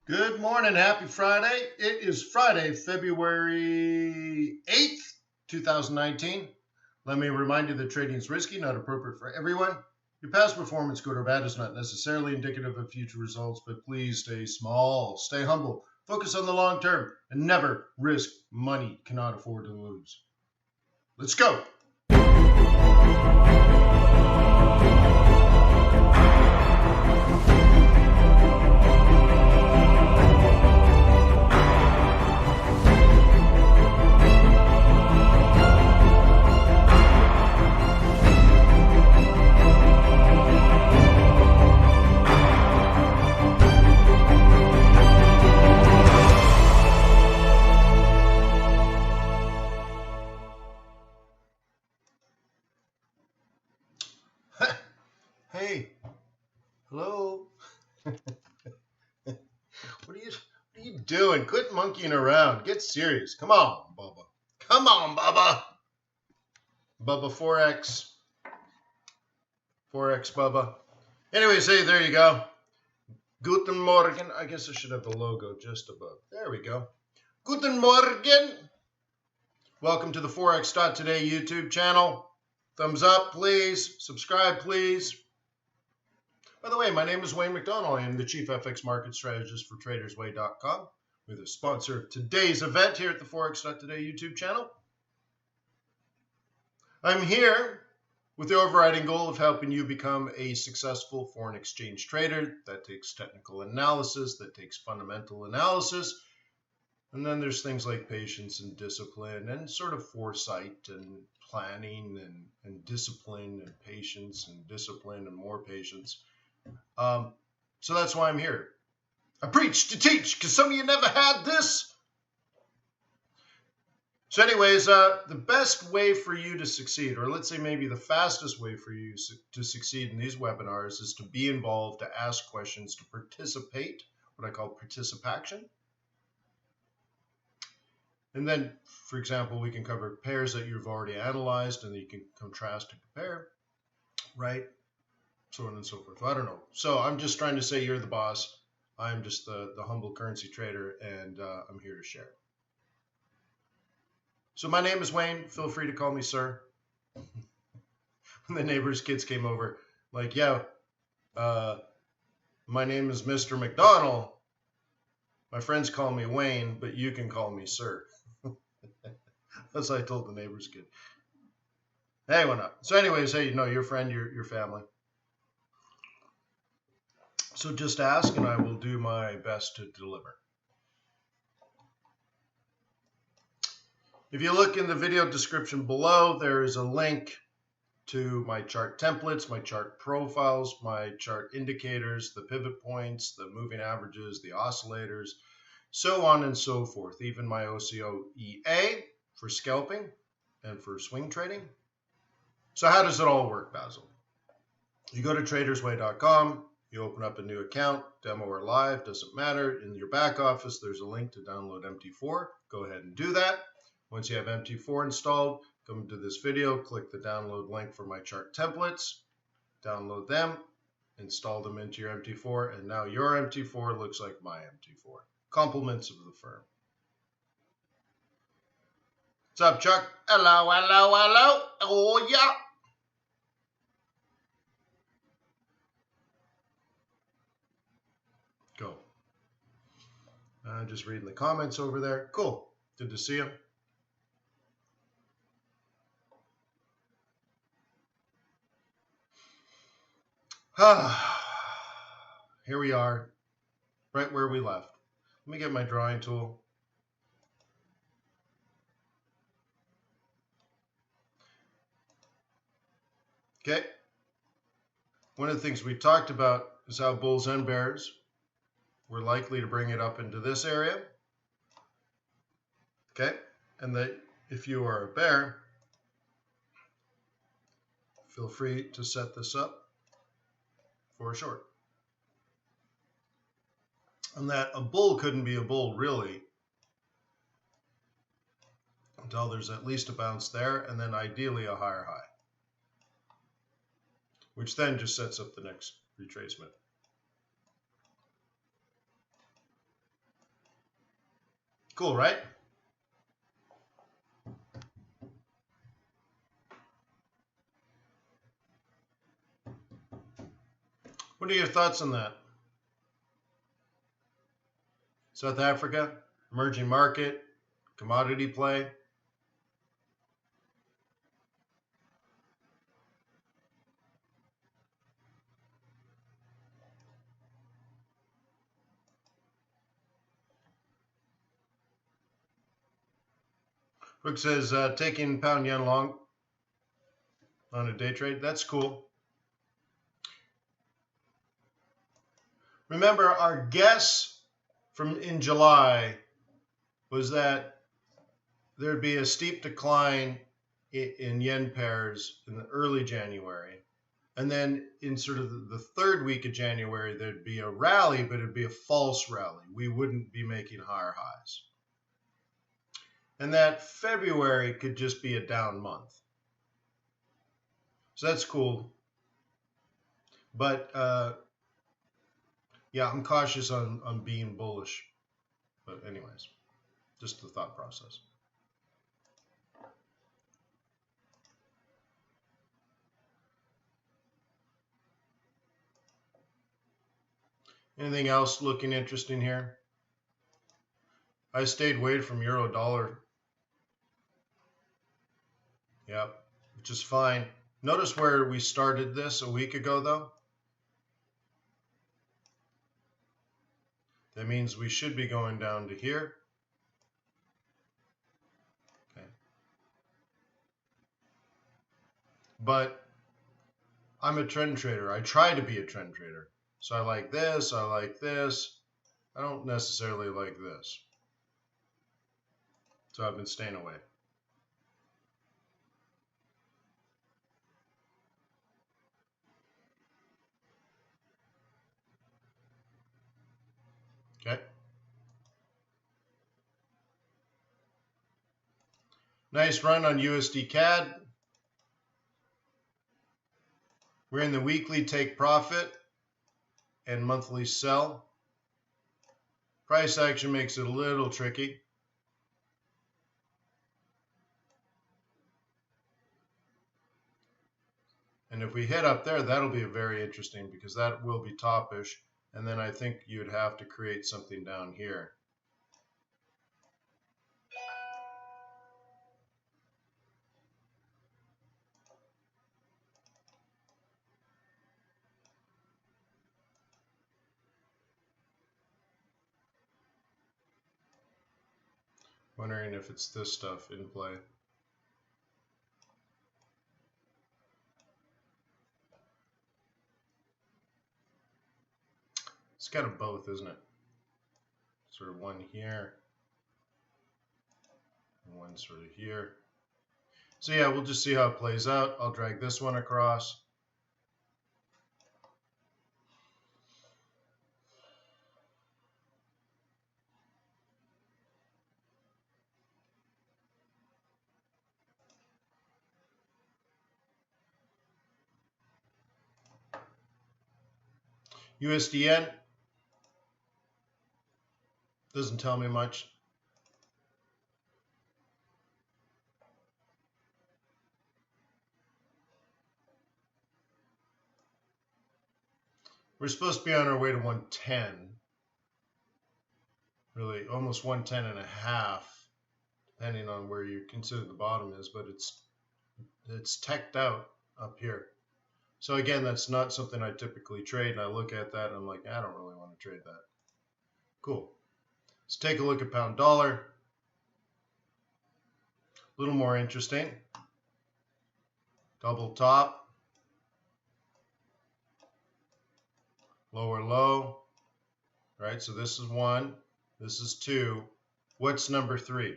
Good morning. Happy Friday. It is Friday, February 8th, 2019. Let me remind you that trading is risky, not appropriate for everyone. Your past performance, good or bad, is not necessarily indicative of future results, but please stay small, stay humble, focus on the long term, and never risk money you cannot afford to lose. Let's go. Hey, hello. What are you doing? Quit monkeying around. Get serious. Come on, Bubba. Come on, Bubba. Bubba Forex. Forex Bubba. Anyways, hey, there you go. Guten Morgen. I guess I should have the logo just above. There we go. Guten Morgen. Welcome to the Forex.Today YouTube channel. Thumbs up, please. Subscribe, please. By the way, my name is Wayne McDonald. I am the Chief FX Market Strategist for TradersWay.com. We're the sponsor of today's event here at the Forex.Today YouTube channel. I'm here with the overriding goal of helping you become a successful foreign exchange trader. That takes technical analysis, that takes fundamental analysis, and then there's things like patience and discipline and sort of foresight and planning and discipline and patience and discipline and more patience. So that's why I'm here. I preach to teach because some of you never had this. So anyways, the best way for you to succeed, or let's say maybe the fastest way for you to succeed in these webinars, is to be involved, to ask questions, to participate, what I call participation. And then, for example, we can cover pairs that you've already analyzed and that you can contrast and compare, right? So on and so forth. I don't know. So I'm just trying to say you're the boss. I'm just the humble currency trader, and I'm here to share. So my name is Wayne. Feel free to call me sir. When the neighbor's kids came over, like, yeah, my name is Mr. McDonald. My friends call me Wayne, but you can call me sir. That's what I told the neighbor's kid. Hey, why not? So anyways, hey, your friend, your family. So just ask, and I will do my best to deliver. If you look in the video description below, there is a link to my chart templates, my chart profiles, my chart indicators, the pivot points, the moving averages, the oscillators, so on and so forth. Even my OCO-EA for scalping and for swing trading. So how does it all work, Basil? You go to TradersWay.com. You open up a new account, demo or live, doesn't matter. In your back office, there's a link to download MT4. Go ahead and do that. Once you have MT4 installed, come to this video, click the download link for my chart templates, download them, install them into your MT4, and now your MT4 looks like my MT4. Compliments of the firm. What's up, Chuck? Hello, hello, hello. Oh, yeah. Go. Just reading the comments over there. Cool. Good to see you. Here we are, right where we left. Let me get my drawing tool. Okay. One of the things we talked about is how bulls and bears were likely to bring it up into this area. Okay. And that if you are a bear, feel free to set this up for a short. And that a bull couldn't be a bull really until there's at least a bounce there, and then ideally a higher high, which then just sets up the next retracement. Cool, right? What are your thoughts on that? South Africa, emerging market, commodity play. Brooke says taking pound yen long on a day trade. That's cool. Remember, our guess from in July was that there'd be a steep decline in yen pairs in the early January. And then in sort of the third week of January, there'd be a rally, but it'd be a false rally. We wouldn't be making higher highs. And that February could just be a down month. So that's cool. But yeah, I'm cautious on being bullish. But anyways, just the thought process. Anything else looking interesting here? I stayed away from euro dollar. Yep, which is fine. Notice where we started this a week ago, though. That means we should be going down to here. Okay. But I'm a trend trader. I try to be a trend trader. So I like this. I like this. I don't necessarily like this. So I've been staying away. Okay. Nice run on USD CAD. We're in the weekly take profit and monthly sell. Price action makes it a little tricky. And if we hit up there, that'll be very interesting because that will be toppish. And then I think you'd have to create something down here. Wondering if it's this stuff in play. It's kind of both, isn't it? Sort of one here, and one sort of here. So yeah, we'll just see how it plays out. I'll drag this one across. USDN doesn't tell me much. We're supposed to be on our way to 110. Really, almost 110 and a half, depending on where you consider the bottom is, but it's teched out up here. So again, that's not something I typically trade, and I look at that and I'm like, I don't really want to trade that. Cool. Let's take a look at pound dollar. A little more interesting. Double top. Lower low. Right, so this is 1. This is 2. What's number 3?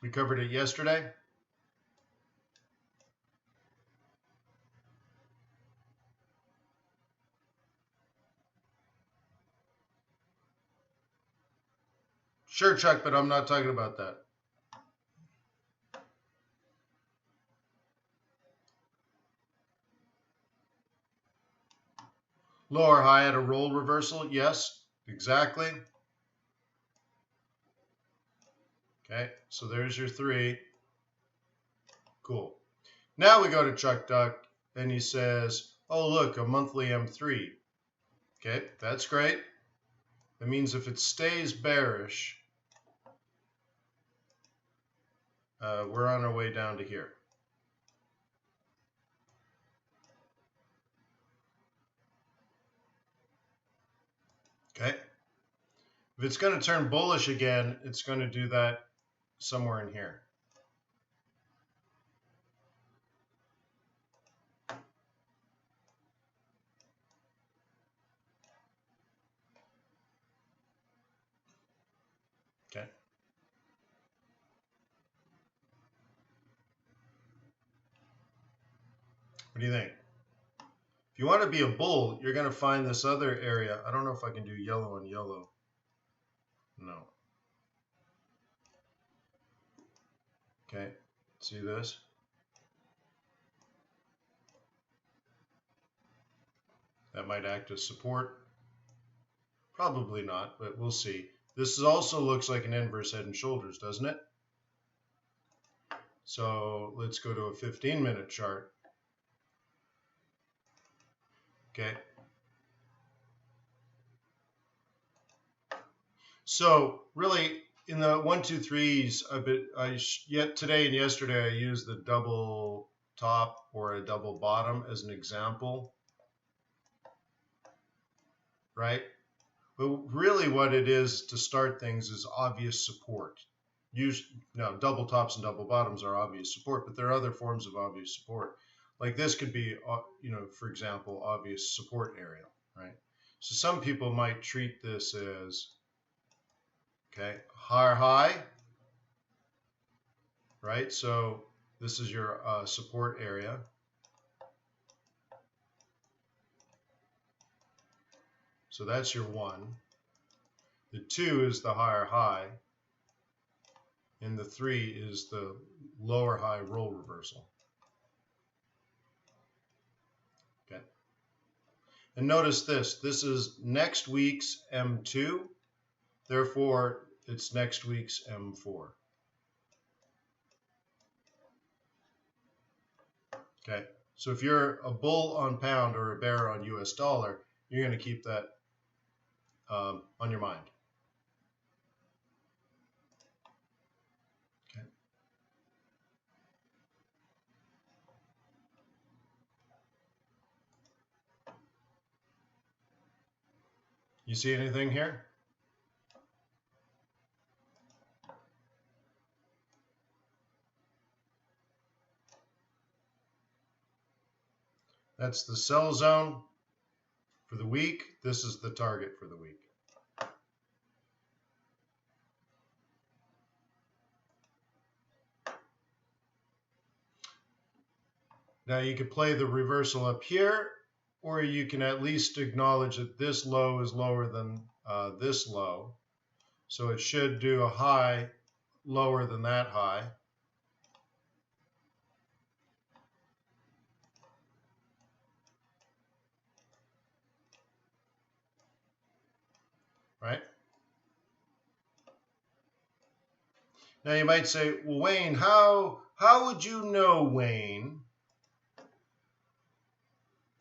We covered it yesterday. Sure, Chuck, but I'm not talking about that. Lower high at a roll reversal. Yes, exactly. Okay, so there's your 3. Cool. Now we go to Chuck Duck, and he says, oh, look, a monthly M3. Okay, that's great. That means if it stays bearish, we're on our way down to here. Okay. If it's going to turn bullish again, it's going to do that somewhere in here. Okay. What do you think? If you want to be a bull, you're going to find this other area. I don't know if I can do yellow on yellow. No. Okay. See this? That might act as support. Probably not, but we'll see. This also looks like an inverse head and shoulders, doesn't it? So let's go to a 15-minute chart. Okay. So really, in the 1, 2, 3s, yet today and yesterday I used the double top or a double bottom as an example, right? But really, what it is to start things is obvious support. Now, double tops and double bottoms are obvious support, but there are other forms of obvious support. Like this could be, for example, obvious support area, right? So some people might treat this as, okay, higher high, right? So this is your support area. So that's your 1. The 2 is the higher high. And the 3 is the lower high roll reversal. Okay. And notice this. This is next week's M2. Therefore, it's next week's M4. Okay. So if you're a bull on pound or a bear on US dollar, you're going to keep that on your mind. Okay. You see anything here? That's the sell zone for the week. This is the target for the week. Now you could play the reversal up here, or you can at least acknowledge that this low is lower than this low. So it should do a high lower than that high. Right? Now you might say, well, Wayne, how would you know, Wayne,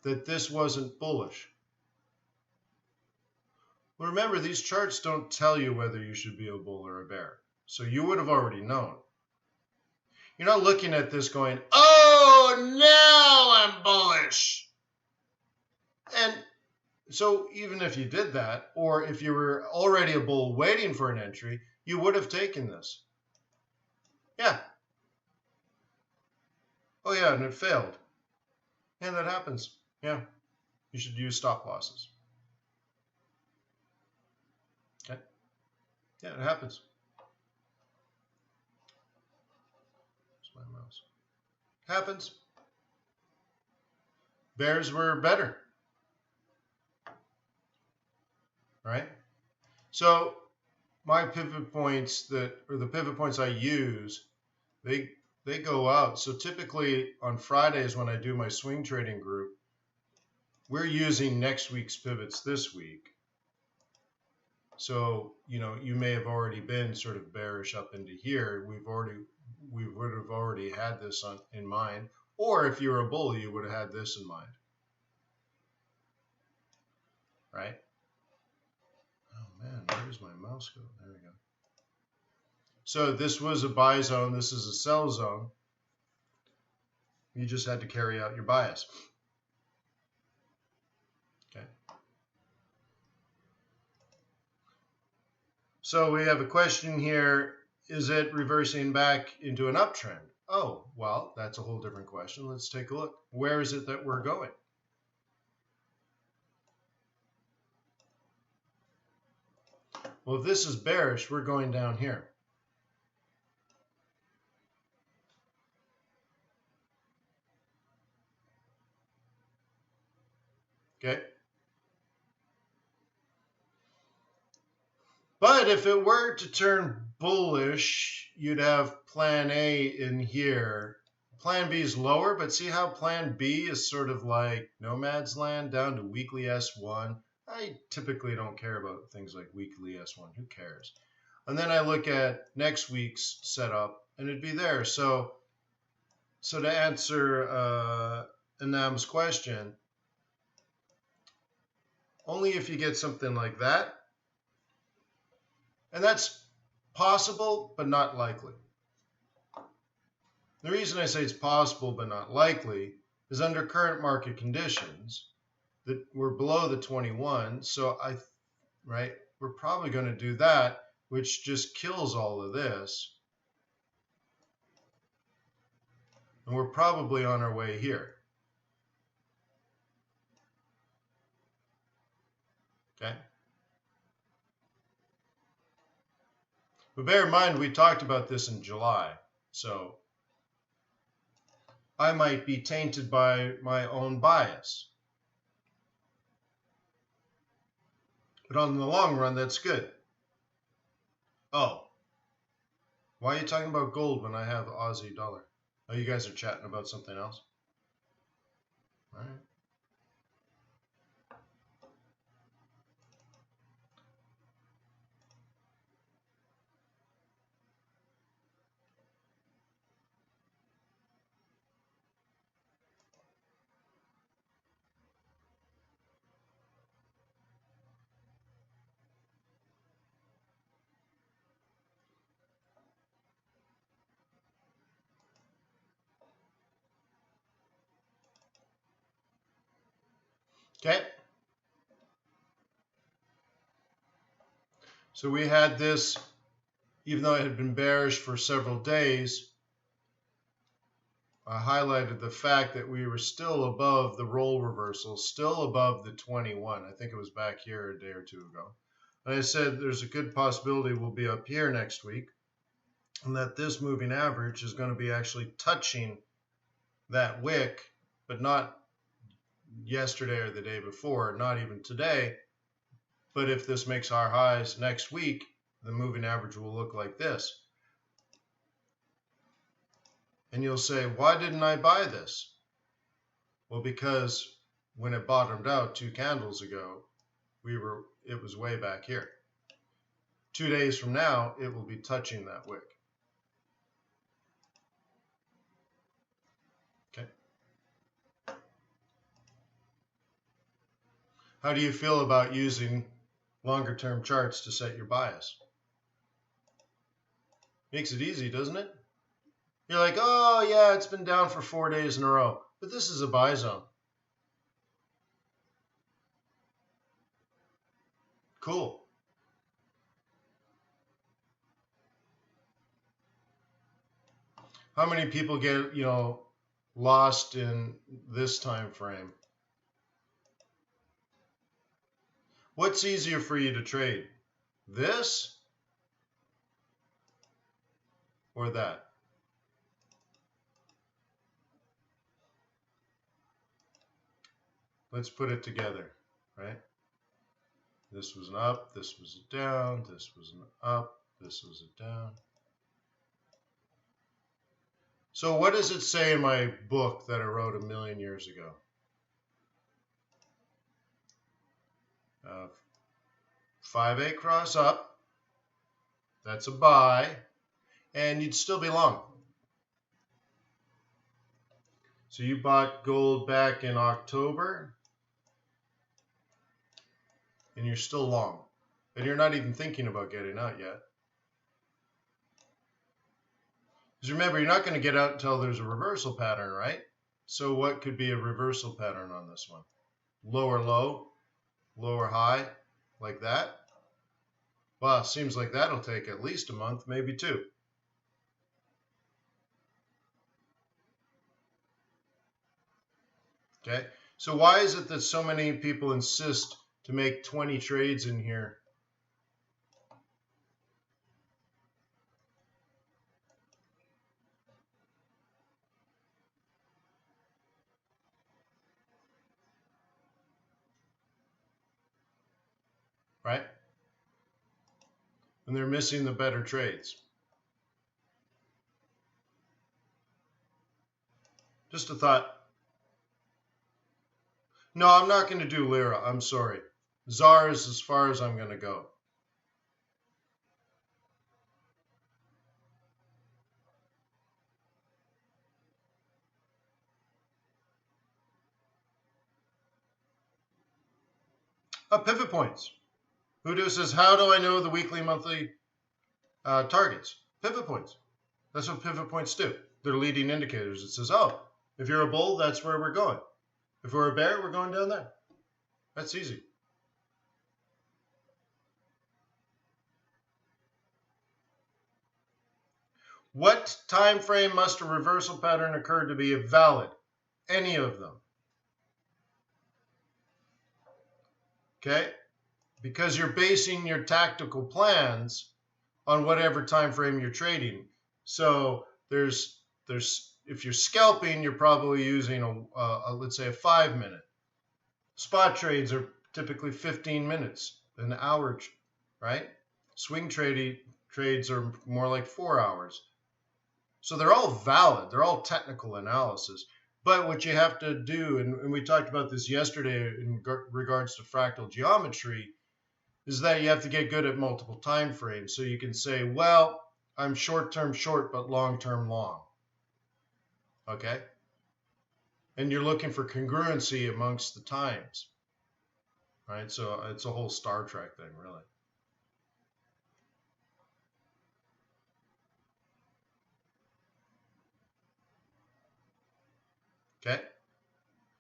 that this wasn't bullish? Well, remember, these charts don't tell you whether you should be a bull or a bear. So you would have already known. You're not looking at this going, oh, now I'm bullish. And so even if you did that, or if you were already a bull waiting for an entry, you would have taken this. Yeah. Oh, yeah, and it failed. And that happens. Yeah. You should use stop losses. Okay. Yeah, it happens. Where's my mouse? Happens. Bears were better. Right? So my pivot points the pivot points I use, they go out. So typically on Fridays when I do my swing trading group, we're using next week's pivots this week. So, you may have already been sort of bearish up into here. We would have already had this in mind. Or if you're a bull, you would have had this in mind. Right? Oh man, where does my mouse go? There we go. So this was a buy zone. This is a sell zone. You just had to carry out your bias. Okay. So we have a question here. Is it reversing back into an uptrend? Oh, well, that's a whole different question. Let's take a look. Where is it that we're going? Well, if this is bearish, we're going down here. Okay. But if it were to turn bullish, you'd have plan A in here. Plan B is lower, but see how plan B is sort of like no man's land down to weekly S1. I typically don't care about things like weekly S1. Who cares? And then I look at next week's setup, and it'd be there. So to answer Anam's question, only if you get something like that. And that's possible, but not likely. The reason I say it's possible, but not likely, is under current market conditions that we're below the 21. So we're probably going to do that, which just kills all of this. And we're probably on our way here. Okay. But bear in mind, we talked about this in July. So I might be tainted by my own bias. But on the long run, that's good. Oh, why are you talking about gold when I have Aussie dollar? Oh, you guys are chatting about something else? All right. Okay. So we had this, even though it had been bearish for several days, I highlighted the fact that we were still above the roll reversal, still above the 21. I think it was back here a day or two ago. And I said there's a good possibility we'll be up here next week, and that this moving average is going to be actually touching that wick, but not yesterday or the day before, not even today. But if this makes our highs next week, the moving average will look like this. And you'll say, why didn't I buy this? Well, because when it bottomed out 2 candles ago, it was way back here. 2 days from now, it will be touching that wick. Okay. How do you feel about using longer term charts to set your bias? Makes it easy, doesn't it? You're like, oh yeah, it's been down for 4 days in a row, but this is a buy zone. Cool. How many people get, lost in this time frame? What's easier for you to trade? This or that? Let's put it together, right? This was an up, this was a down, this was an up, this was a down. So what does it say in my book that I wrote 1,000,000 years ago? 5A cross up, that's a buy, and you'd still be long. So you bought gold back in October, and you're still long. And you're not even thinking about getting out yet. Because remember, you're not going to get out until there's a reversal pattern, right? So what could be a reversal pattern on this one? Lower low, lower high, like that. Well, it seems like that'll take at least a month, maybe two. Okay, so why is it that so many people insist to make 20 trades in here? Right? And they're missing the better trades. Just a thought. No, I'm not going to do Lira. I'm sorry. ZAR is as far as I'm going to go. Pivot points. Hudo says, how do I know the weekly, monthly targets? Pivot points. That's what pivot points do. They're leading indicators. It says, oh, if you're a bull, that's where we're going. If we're a bear, we're going down there. That's easy. What time frame must a reversal pattern occur to be valid? Any of them. Okay? Because you're basing your tactical plans on whatever time frame you're trading. So there's if you're scalping, you're probably using let's say a 5-minute. Spot trades are typically 15 minutes, an hour, right? Swing trades are more like 4 hours. So they're all valid. They're all technical analysis. But what you have to do, and we talked about this yesterday in regards to fractal geometry, is that you have to get good at multiple time frames. So you can say, well, I'm short-term short, but long-term long. Okay? And you're looking for congruency amongst the times. Right? So it's a whole Star Trek thing, really. Okay?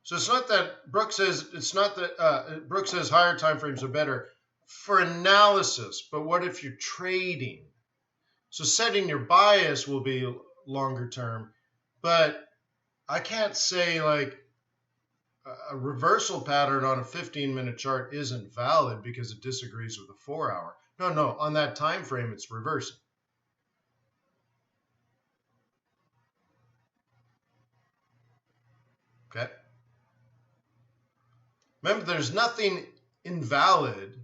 So it's not that Brooks says higher time frames are better for analysis, but what if you're trading? So setting your bias will be longer term, but I can't say like a reversal pattern on a 15-minute chart isn't valid because it disagrees with a 4-hour. No, on that time frame it's reversing. Okay. Remember, there's nothing invalid.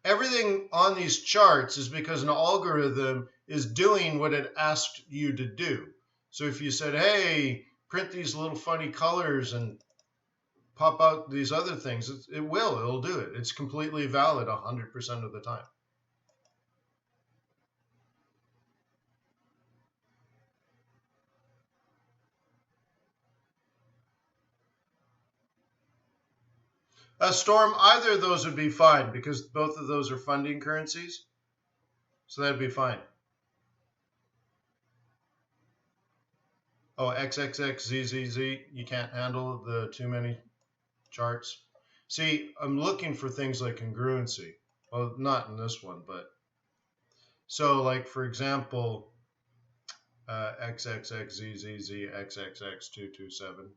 Everything on these charts is because an algorithm is doing what it asked you to do. So if you said, hey, print these little funny colors and pop out these other things, it'll do it. It's completely valid 100% of the time. Storm, either of those would be fine because both of those are funding currencies. So that'd be fine. Oh, XXXZZZ, you can't handle the too many charts. See, I'm looking for things like congruency. Well, not in this one, but so like, for example, XXXZZZ, XXX227.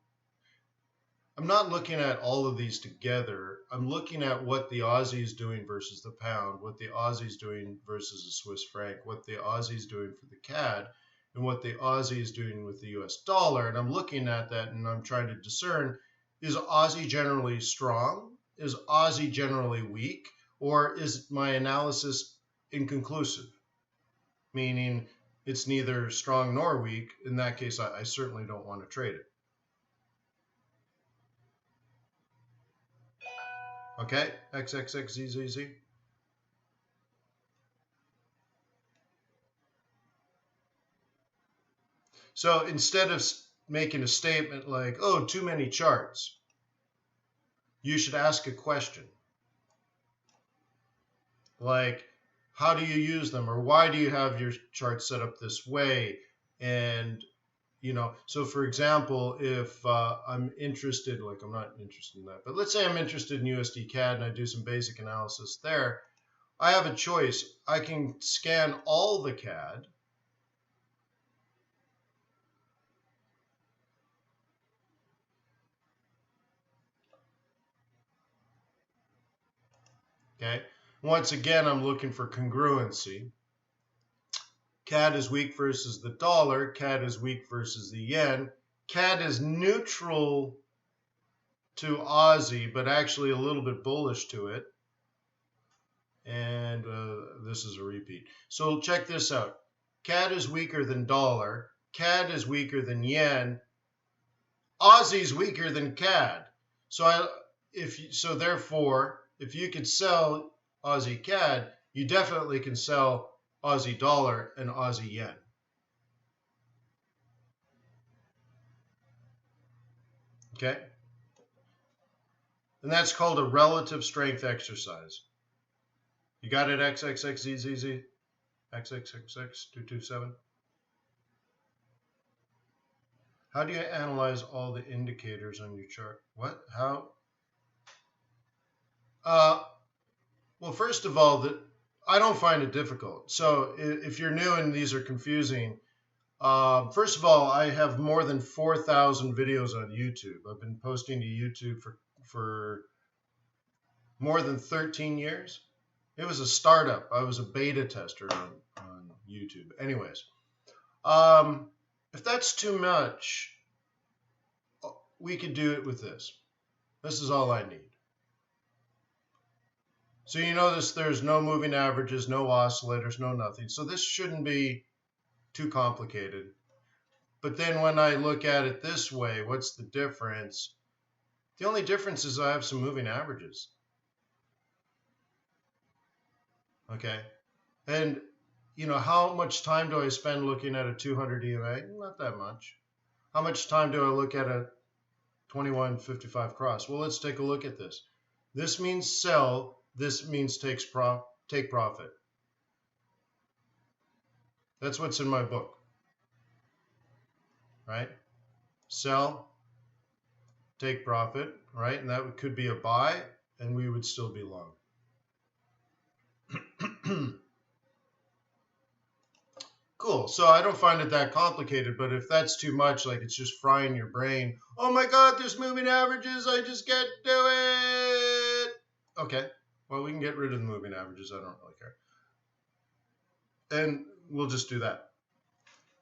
I'm not looking at all of these together. I'm looking at what the Aussie is doing versus the pound, what the Aussie is doing versus the Swiss franc, what the Aussie is doing for the CAD, and what the Aussie is doing with the US dollar. And I'm looking at that and I'm trying to discern, is Aussie generally strong? Is Aussie generally weak? Or is my analysis inconclusive? Meaning it's neither strong nor weak. In that case, I certainly don't want to trade it. Okay, XXXZZZ. So instead of making a statement like, oh, too many charts, you should ask a question. Like, how do you use them? Or why do you have your chart set up this way? And, so for example, if I'm interested, like I'm not interested in that, but let's say I'm interested in USD CAD and I do some basic analysis there, I have a choice. I can scan all the CAD. Okay. Once again, I'm looking for congruency. CAD is weak versus the dollar. CAD is weak versus the yen. CAD is neutral to Aussie, but actually a little bit bullish to it. And this is a repeat. So check this out. CAD is weaker than dollar. CAD is weaker than yen. Aussie's weaker than CAD. So therefore, if you could sell Aussie CAD, you definitely can sell Aussie dollar and Aussie yen. Okay? And that's called a relative strength exercise. You got it, XXXZZZ? XXXX227? How do you analyze all the indicators on your chart? What? How? Well, first of all, I don't find it difficult. So if you're new and these are confusing, first of all, I have more than 4,000 videos on YouTube. I've been posting to YouTube for more than 13 years. It was a startup. I was a beta tester on YouTube. Anyways, if that's too much, we could do it with this. This is all I need. So you notice there's no moving averages, no oscillators, no nothing. So this shouldn't be too complicated. But then when I look at it this way, what's the difference? The only difference is I have some moving averages. Okay. And, how much time do I spend looking at a 200 EMA? Not that much. How much time do I look at a 2155 cross? Well, let's take a look at this. This means sell. This means take profit. That's what's in my book, right? Sell, take profit, right? And that could be a buy, and we would still be long. Cool. So I don't find it that complicated, but if that's too much, like it's just frying your brain, oh my God, there's moving averages, I just can't do it. Okay. Well, we can get rid of the moving averages. I don't really care. And we'll just do that.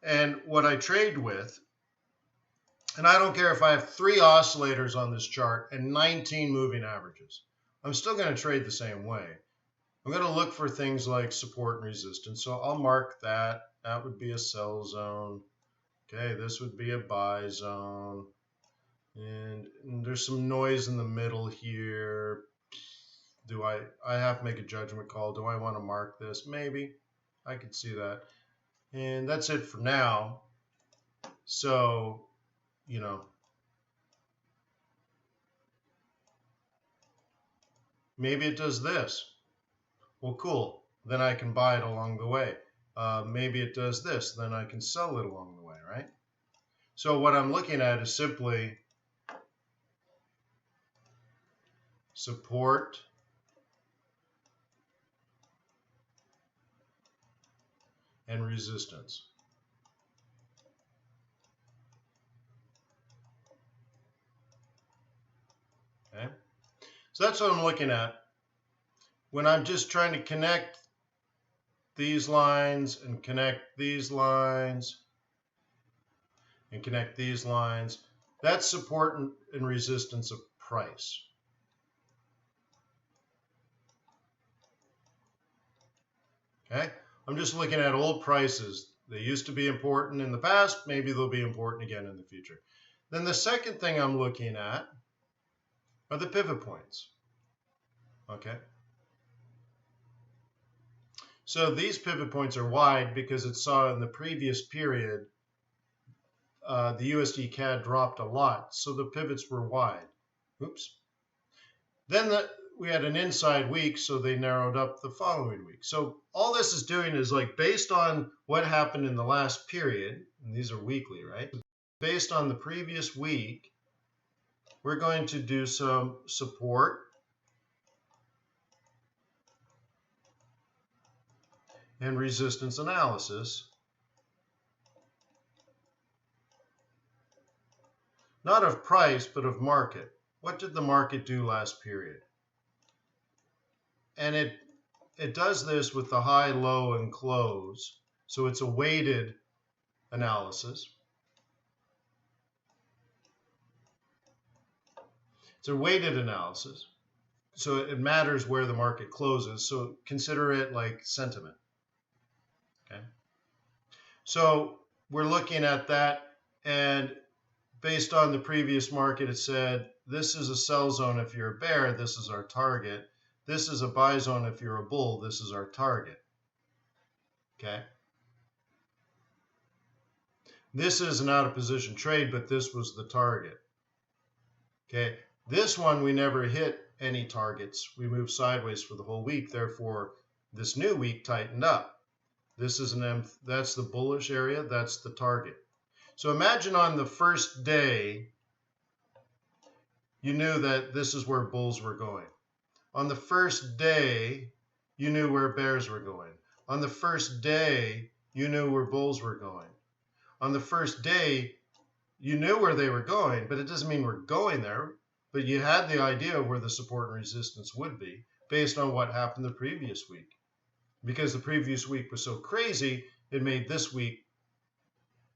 And what I trade with, and I don't care if I have 3 oscillators on this chart and 19 moving averages, I'm still going to trade the same way. I'm going to look for things like support and resistance. So I'll mark that. That would be a sell zone. Okay, this would be a buy zone. And there's some noise in the middle here. I have to make a judgment call. Do I want to mark this? Maybe. I could see that. And that's it for now. So, maybe it does this. Well, cool. Then I can buy it along the way. Maybe it does this. Then I can sell it along the way, right? So what I'm looking at is simply support and resistance. Okay? So that's what I'm looking at. When I'm just trying to connect these lines and connect these lines and connect these lines, that's support and resistance of price. Okay? I'm just looking at old prices. They used to be important in the past. Maybe they'll be important again in the future. Then the second thing I'm looking at are the pivot points. Okay. So these pivot points are wide because it saw in the previous period the USD CAD dropped a lot, so the pivots were wide. Oops. Then we had an inside week, so they narrowed up the following week. So all this is doing is like based on what happened in the last period, and these are weekly, right? Based on the previous week, we're going to do some support and resistance analysis. Not of price, but of market. What did the market do last period? And it does this with the high, low, and close. So it's a weighted analysis. It's a weighted analysis. So it matters where the market closes. So consider it like sentiment. Okay. So we're looking at that, and based on the previous market, it said this is a sell zone if you're a bear, this is our target. This is a buy zone if you're a bull, this is our target. Okay. This is an out of position trade, but this was the target. Okay. This one, we never hit any targets. We moved sideways for the whole week. Therefore, this new week tightened up. This is that's the bullish area. That's the target. So imagine on the first day, you knew that this is where bulls were going. On the first day, you knew where bears were going. On the first day, you knew where bulls were going. On the first day, you knew where they were going, but it doesn't mean we're going there. But you had the idea of where the support and resistance would be based on what happened the previous week. Because the previous week was so crazy, it made this week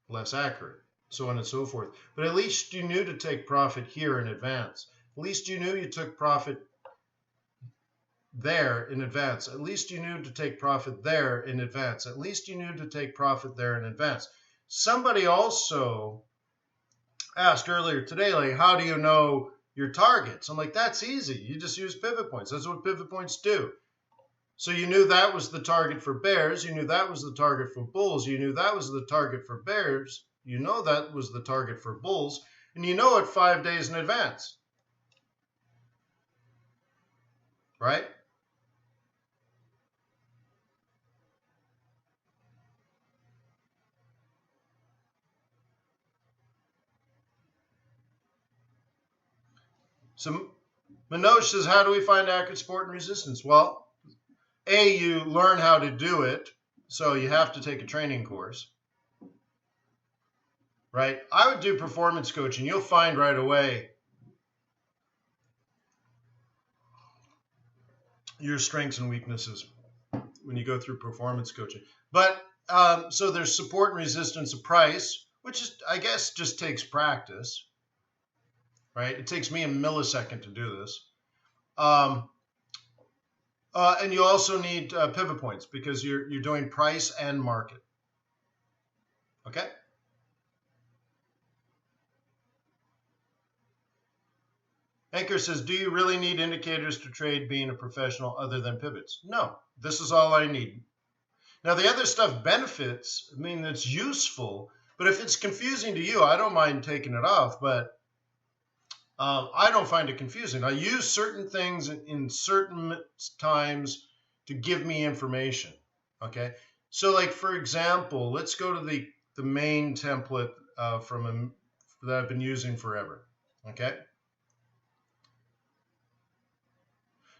less accurate, so on and so forth. But at least you knew to take profit here in advance. At least you knew you took profit there in advance. At least you knew to take profit there in advance. At least you knew to take profit there in advance. Somebody also asked earlier today, like, how do you know your targets? I'm like, that's easy. You just use pivot points. That's what pivot points do. So you knew that was the target for bears. You knew that was the target for bulls. You knew that was the target for bears. You know that was the target for bulls. And you know it 5 days in advance. Right? So Manoj says, how do we find accurate support and resistance? Well, A, you learn how to do it. So you have to take a training course. Right? I would do performance coaching. You'll find right away your strengths and weaknesses when you go through performance coaching. But so there's support and resistance of price, which is, I guess, just takes practice. Right? It takes me a millisecond to do this. And you also need pivot points because you're doing price and market. Okay? Anchor says, do you really need indicators to trade being a professional other than pivots? No, this is all I need. Now, the other stuff benefits, I mean, it's useful, but if it's confusing to you, I don't mind taking it off, but I don't find it confusing. I use certain things in certain times to give me information, okay? So, like, for example, let's go to the main template that I've been using forever, okay?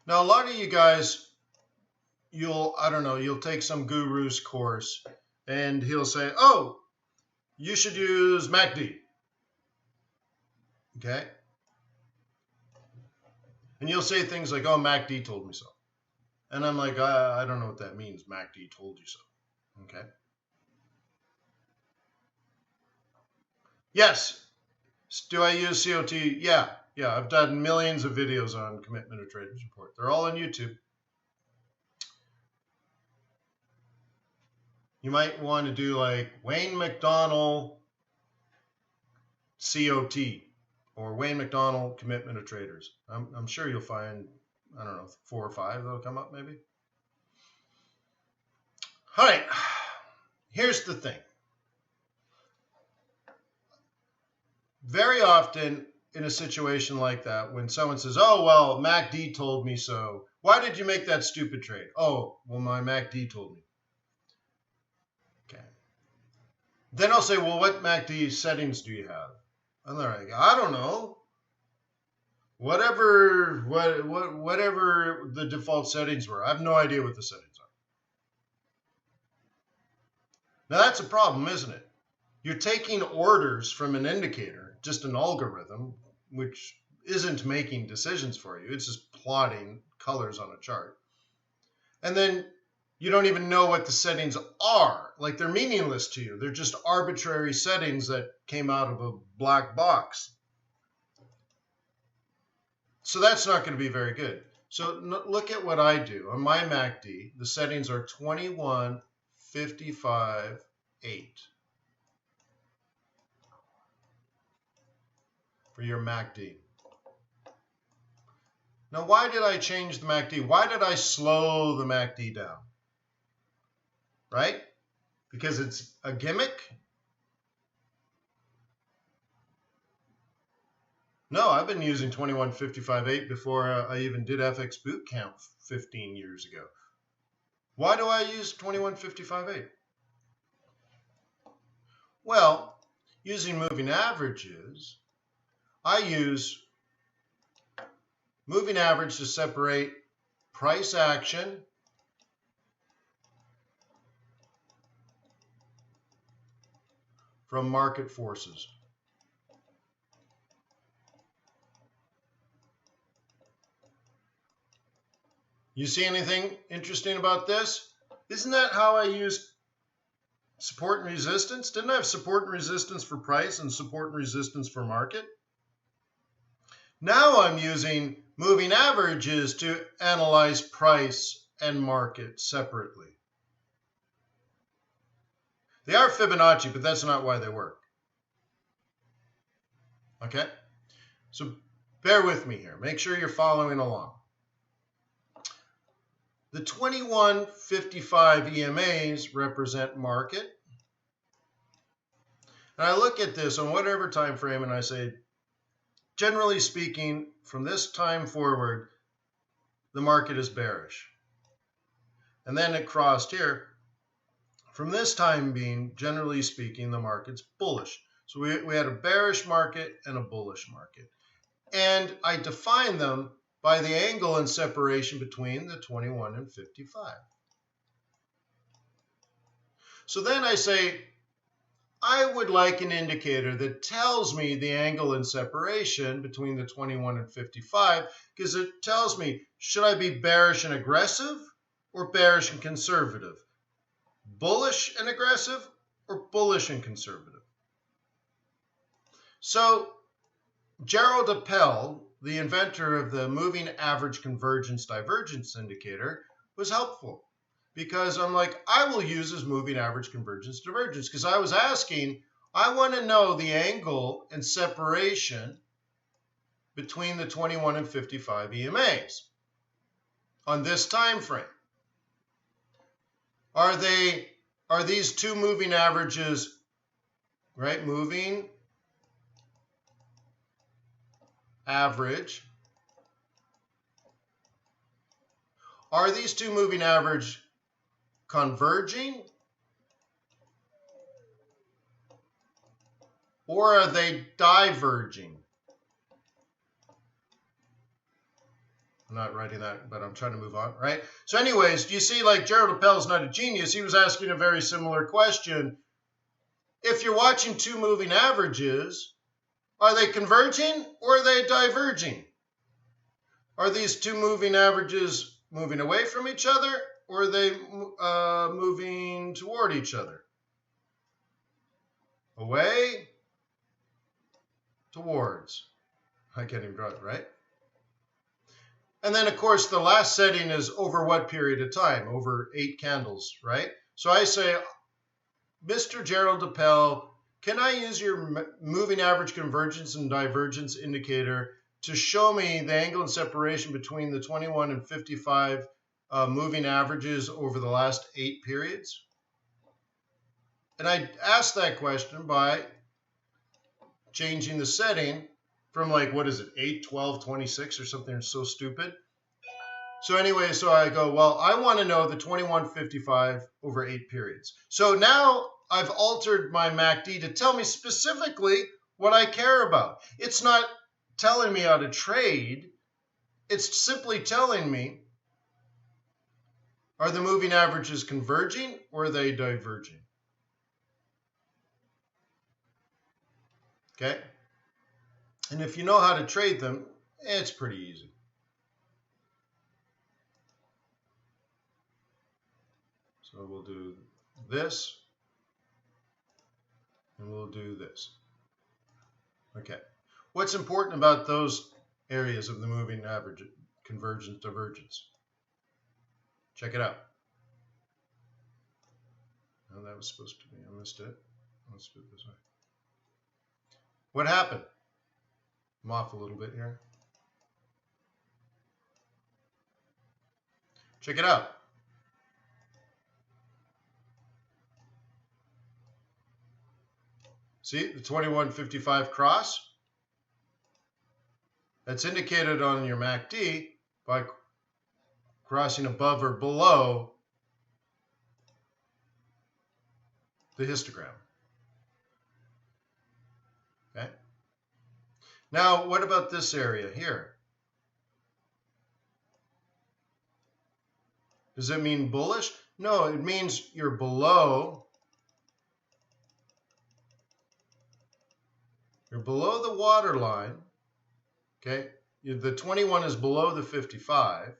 Now, a lot of you guys, you'll take some guru's course, and he'll say, oh, you should use MACD, okay? And you'll say things like, oh, MACD told me so. And I'm like, I don't know what that means, MACD told you so, okay? Yes. Do I use COT? Yeah, I've done millions of videos on Commitment of Traders Report. They're all on YouTube. You might want to do like Wayne McDonald COT or Wayne McDonald Commitment of Traders. I'm sure you'll find I don't know, 4 or 5 that'll come up maybe. All right, here's the thing. Very often in a situation like that, when someone says, oh, well, MACD told me so. Why did you make that stupid trade? Oh, well, my MACD told me. Okay. Then I'll say, well, what MACD settings do you have? And they're like, I don't know. Whatever the default settings were. I have no idea what the settings are. Now that's a problem, isn't it? You're taking orders from an indicator, just an algorithm, which isn't making decisions for you. It's just plotting colors on a chart. And then you don't even know what the settings are. Like, they're meaningless to you. They're just arbitrary settings that came out of a black box. So that's not going to be very good. So look at what I do. On my MACD, the settings are 21, 55, 8. For your MACD. Now, why did I change the MACD? Why did I slow the MACD down? Right? Because it's a gimmick? No, I've been using 21.55.8 before I even did FX Boot Camp 15 years ago. Why do I use 21.55.8? Well, using moving averages, I use moving average to separate price action from market forces. You see anything interesting about this? Isn't that how I used support and resistance? Didn't I have support and resistance for price and support and resistance for market? Now I'm using moving averages to analyze price and market separately. They are Fibonacci, but that's not why they work. Okay? So bear with me here. Make sure you're following along. The 21.55 EMAs represent market. And I look at this on whatever time frame and I say, generally speaking, from this time forward, the market is bearish. And then it crossed here. From this time being, generally speaking, the market's bullish. So we had a bearish market and a bullish market. And I define them by the angle and separation between the 21 and 55. So then I say, I would like an indicator that tells me the angle and separation between the 21 and 55, because it tells me, should I be bearish and aggressive or bearish and conservative? Bullish and aggressive or bullish and conservative? So Gerald Appel, the inventor of the moving average convergence divergence indicator, was helpful. Because I'm like, I will use this moving average convergence divergence. Because I was asking, I want to know the angle and separation between the 21 and 55 EMAs on this time frame. Are these two moving averages, right? Moving average. Are these two moving average converging, or are they diverging? I'm not writing that, but I'm trying to move on, right? So anyways, you see, like, Gerald Appel is not a genius. He was asking a very similar question. If you're watching two moving averages, are they converging or are they diverging? Are these two moving averages moving away from each other, or are they moving toward each other? Away, towards. I can't even draw it, right? And then, of course, the last setting is over what period of time? Over 8 candles, right? So I say, Mr. Gerald Appel, can I use your moving average convergence and divergence indicator to show me the angle and separation between the 21 and 55 moving averages over the last 8 periods? And I asked that question by changing the setting from like, what is it, 8, 12, 26 or something so stupid. So anyway, so I go, well, I want to know the 21.55 over 8 periods. So now I've altered my MACD to tell me specifically what I care about. It's not telling me how to trade. It's simply telling me, are the moving averages converging or are they diverging? Okay. And if you know how to trade them, it's pretty easy. So we'll do this, and we'll do this. Okay. What's important about those areas of the moving average, convergence, divergence? Check it out. Oh, that was supposed to be, I missed it. Let's do it this way. What happened? I'm off a little bit here. Check it out. See the 21.55 cross? That's indicated on your MACD by crossing above or below the histogram. Okay. Now, what about this area here? Does it mean bullish? No, it means you're below. You're below the water line. Okay. The 21 is below the 55,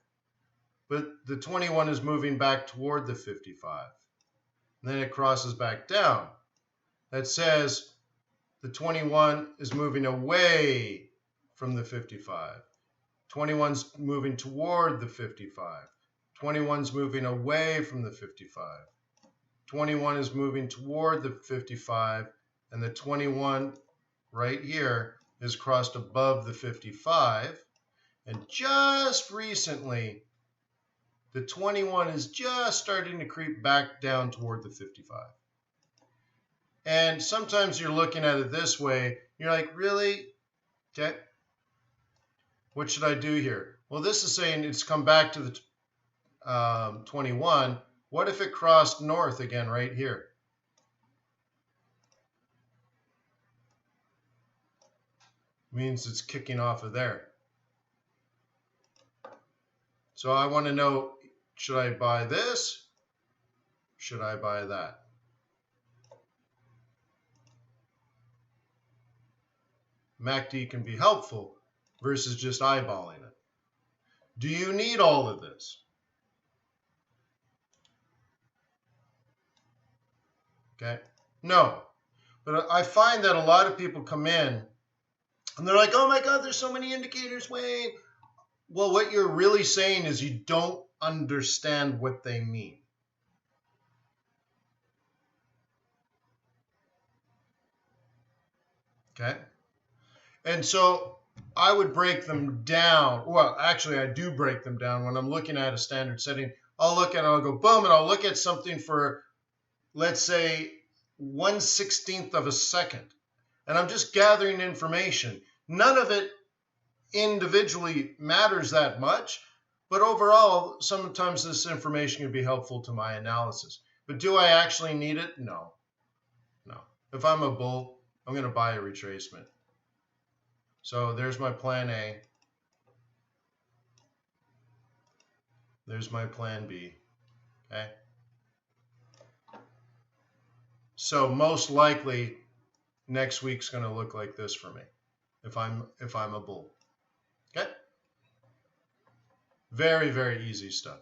but the 21 is moving back toward the 55. And then it crosses back down. That says the 21 is moving away from the 55. 21's moving toward the 55. 21's moving away from the 55. 21 is moving toward the 55, and the 21 right here is crossed above the 55. And just recently, the 21 is just starting to creep back down toward the 55. And sometimes you're looking at it this way. You're like, really? Okay. What should I do here? Well, this is saying it's come back to the 21. What if it crossed north again right here? Means it's kicking off of there. So I want to know, should I buy this? Should I buy that? MACD can be helpful versus just eyeballing it. Do you need all of this? Okay, no. But I find that a lot of people come in and they're like, oh my God, there's so many indicators, Wayne. Well, what you're really saying is you don't understand what they mean. Okay. And so I would break them down. Well, actually, I do break them down when I'm looking at a standard setting. I'll look at it, I'll go boom, and I'll look at something for, let's say, 1/16 of a second. And I'm just gathering information. None of it individually matters that much, but overall, sometimes this information can be helpful to my analysis. But do I actually need it? No. No. If I'm a bull, I'm going to buy a retracement. So there's my plan A. There's my plan B. Okay. So most likely next week's going to look like this for me if I'm a bull. Okay? Very, very easy stuff.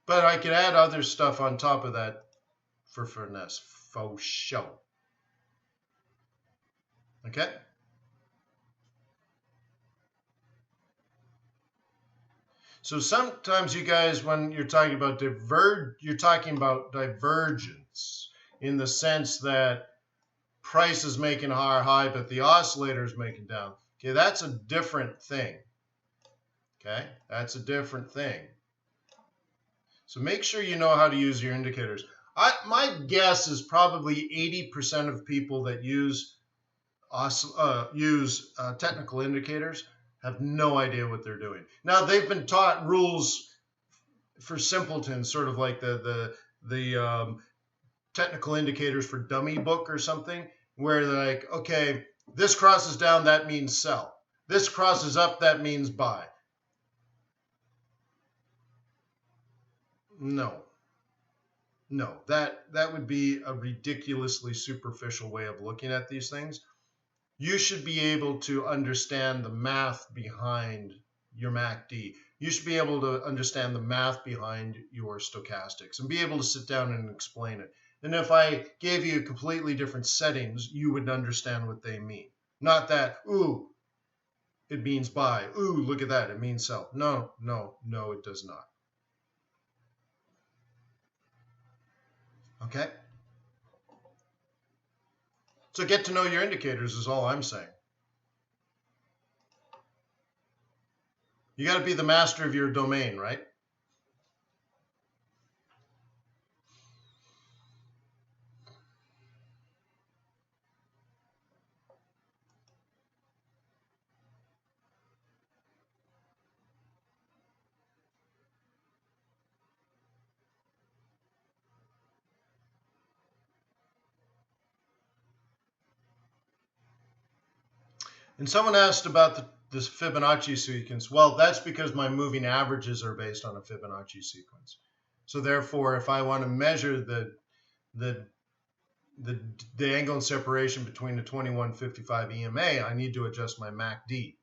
But I could add other stuff on top of that for finesse, faux show. Okay? So sometimes you guys, when you're talking about you're talking about divergence in the sense that price is making a higher high, but the oscillator is making down. Okay, that's a different thing. Okay, that's a different thing. So make sure you know how to use your indicators. My guess is probably 80% of people that use technical indicators have no idea what they're doing. Now they've been taught rules for simpletons, sort of like the technical indicators for dummy book or something, where they're like, okay, this crosses down, that means sell. This crosses up, that means buy. No, that would be a ridiculously superficial way of looking at these things. You should be able to understand the math behind your MACD. You should be able to understand the math behind your stochastics and be able to sit down and explain it. And if I gave you completely different settings, you would understand what they mean. Not that, ooh, it means buy. Ooh, look at that, it means sell. No, it does not. Okay? So get to know your indicators is all I'm saying. You got to be the master of your domain, right? And someone asked about this Fibonacci sequence. Well, that's because my moving averages are based on a Fibonacci sequence. So therefore, if I want to measure the angle and separation between the 2155 EMA, I need to adjust my MACD.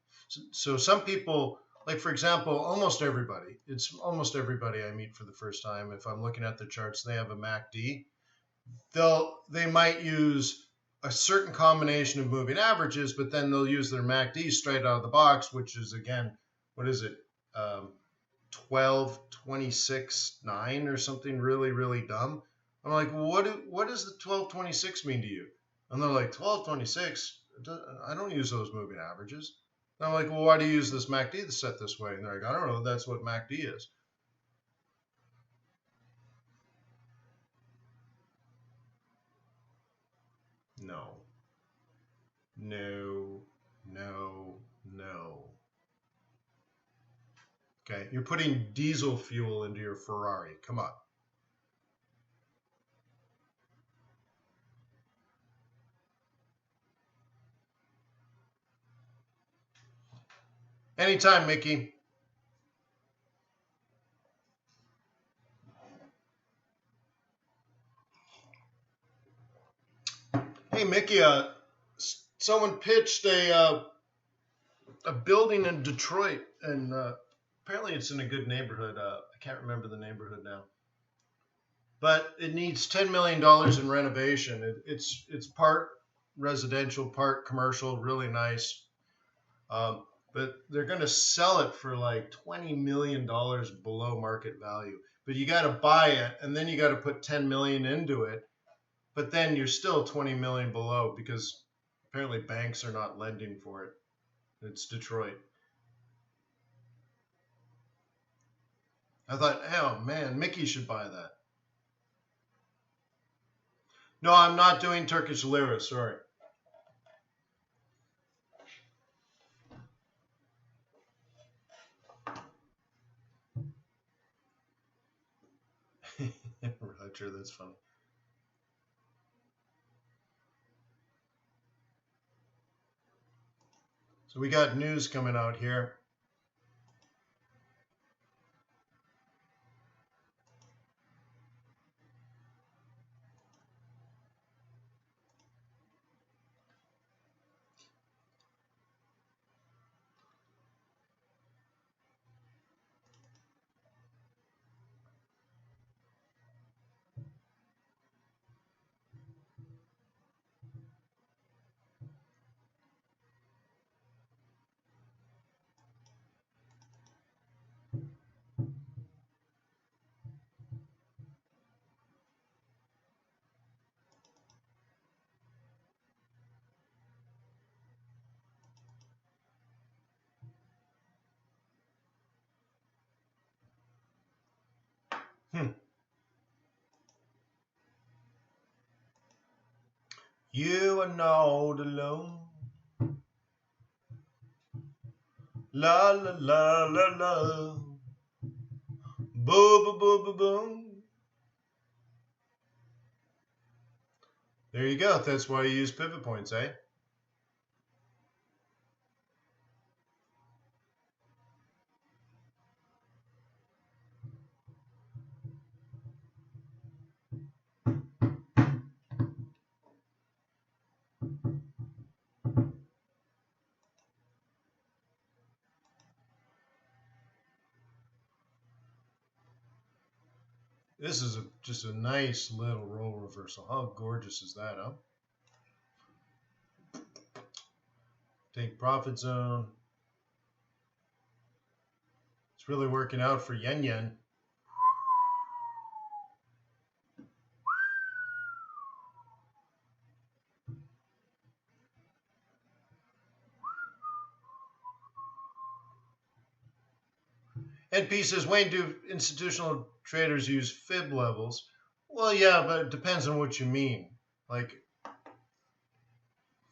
So some people, like for example, almost everybody I meet for the first time, if I'm looking at the charts, they have a MACD. They might use a certain combination of moving averages, but then they'll use their MACD straight out of the box, which is, again, what is it, 12, 26, 9 or something really, really dumb. I'm like, well, what does the 1226 mean to you? And they're like, 1226? I don't use those moving averages. And I'm like, well, why do you use this MACD that's set this way? And they're like, I don't know, that's what MACD is. No. Okay, you're putting diesel fuel into your Ferrari. Come on. Anytime, Mickey. Hey, Mickey, someone pitched a building in Detroit, and apparently it's in a good neighborhood. I can't remember the neighborhood now. But it needs $10 million in renovation. It's part residential, part commercial, really nice. But they're going to sell it for like $20 million below market value. But you got to buy it, and then you got to put $10 million into it. But then you're still 20 million below because apparently banks are not lending for it. It's Detroit. I thought, oh man, Mickey should buy that. No, I'm not doing Turkish lira, sorry. Roger, that's funny. So we got news coming out here. You are not alone. La la la la la. Boo boo boo boo boom. There you go. That's why you use pivot points, eh? This is just a nice little role reversal. How gorgeous is that, huh? Take profit zone. It's really working out for Yen Yen. NP says, Wayne, do institutional traders use fib levels? Well, yeah, but it depends on what you mean. Like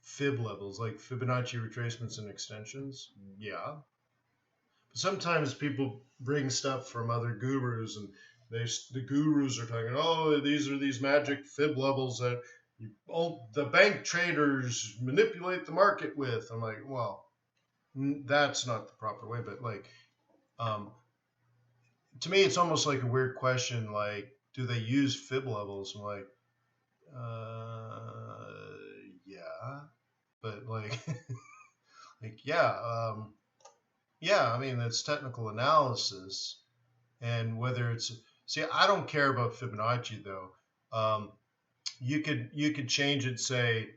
fib levels, like Fibonacci retracements and extensions. Yeah. But sometimes people bring stuff from other gurus, and the gurus are talking, oh, these are these magic fib levels that the bank traders manipulate the market with. I'm like, well, that's not the proper way. But like, to me, it's almost like a weird question. Like, do they use fib levels? I'm like, yeah, but like, yeah. I mean, it's technical analysis, and whether it's I don't care about Fibonacci though. You could change it. Say,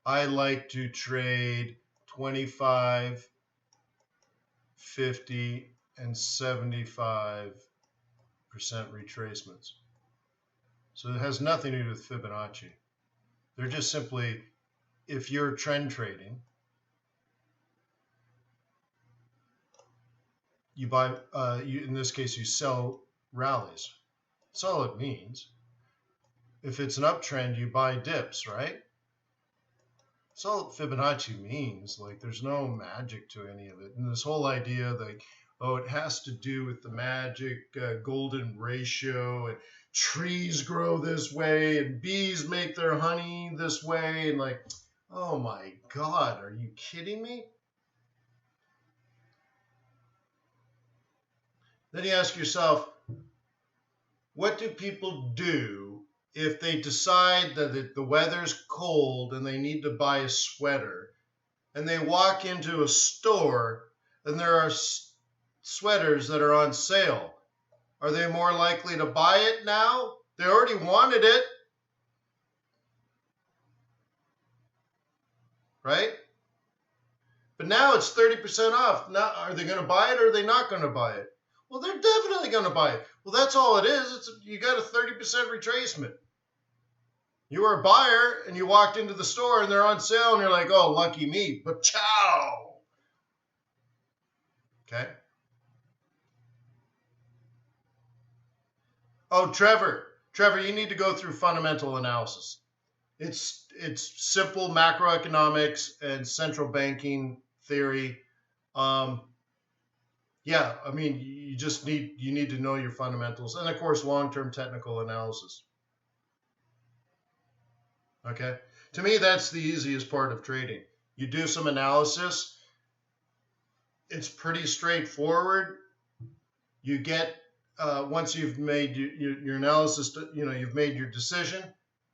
I like to trade 25, 50, and 75% retracements. So it has nothing to do with Fibonacci. They're just simply, if you're trend trading, you buy, in this case, you sell rallies. That's all it means. If it's an uptrend, you buy dips, right? That's all Fibonacci means. Like, there's no magic to any of it. And this whole idea, like, oh, it has to do with the magic golden ratio, and trees grow this way, and bees make their honey this way, and like, oh my God, are you kidding me? Then you ask yourself, what do people do if they decide that the weather's cold and they need to buy a sweater, and they walk into a store and there are sweaters that are on sale? Are they more likely to buy it now? They already wanted it, right? But now it's 30% off. Now, are they going to buy it or are they not going to buy it? Well, they're definitely going to buy it. Well, that's all it is. You got a 30% retracement. You were a buyer and you walked into the store and they're on sale and you're like, oh, lucky me. But ciao. Okay. Oh, Trevor, you need to go through fundamental analysis. It's simple macroeconomics and central banking theory. Yeah, I mean, you need to know your fundamentals, and of course, long-term technical analysis. Okay, to me, that's the easiest part of trading. You do some analysis. It's pretty straightforward. You get once you've made your analysis, you've made your decision.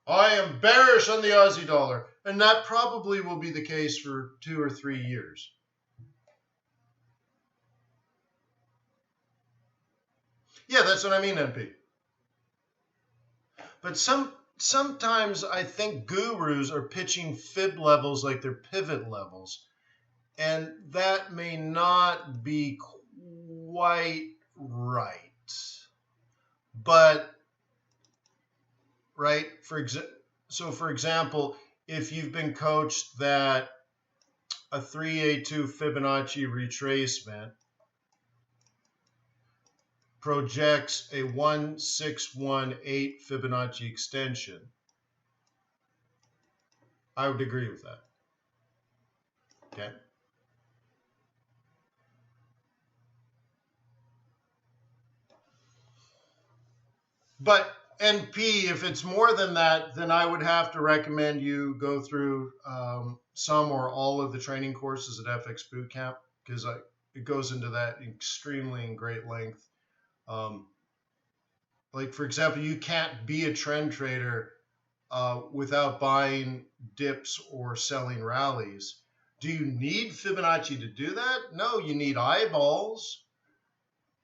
I am bearish on the Aussie dollar, and that probably will be the case for 2 or 3 years. Yeah, that's what I mean, NP. But sometimes I think gurus are pitching fib levels like they're pivot levels, and that may not be quite right. But right, for example, if you've been coached that a 382 Fibonacci retracement projects a 1618 Fibonacci extension, I would agree with that. Okay. But NP, if it's more than that, then I would have to recommend you go through some or all of the training courses at FX Bootcamp, because it goes into that extremely in great length. Like, for example, you can't be a trend trader without buying dips or selling rallies. Do you need Fibonacci to do that? No, you need eyeballs.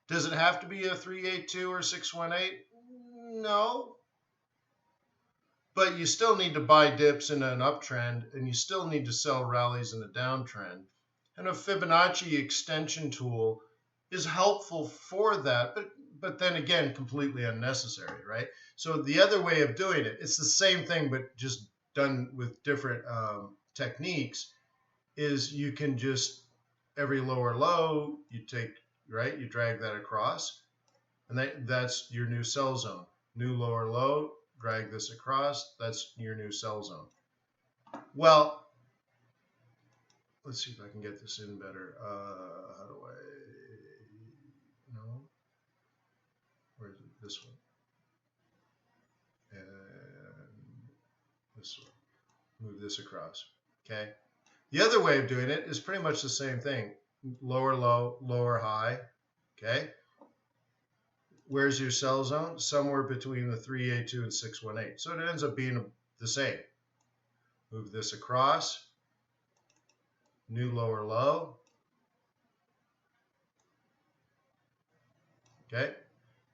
Does it have to be a 382 or 618? No. But you still need to buy dips in an uptrend, and you still need to sell rallies in a downtrend. And a Fibonacci extension tool is helpful for that, but then again, completely unnecessary, right? So the other way of doing it, it's the same thing, but just done with different techniques, is you can just, every lower low, you take, right, you drag that across, and that's your new sell zone. New lower low, drag this across, that's your new sell zone. Well, let's see if I can get this in better. How do I, no, where's it? This one. And this one. Move this across, okay? The other way of doing it is pretty much the same thing. Lower low, lower high, okay? Where's your sell zone? Somewhere between the 382 and 618. So it ends up being the same. Move this across. New lower low. Okay.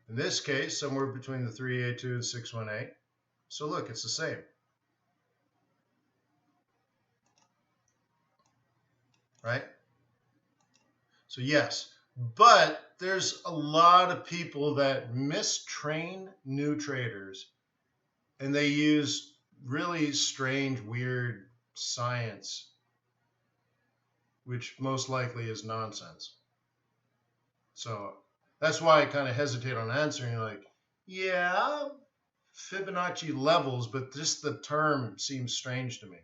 In this case, somewhere between the 382 and 618. So look, it's the same. Right? So yes, but there's a lot of people that mistrain new traders, and they use really strange, weird science, which most likely is nonsense. So that's why I kind of hesitate on answering, like, yeah, Fibonacci levels, but just the term seems strange to me.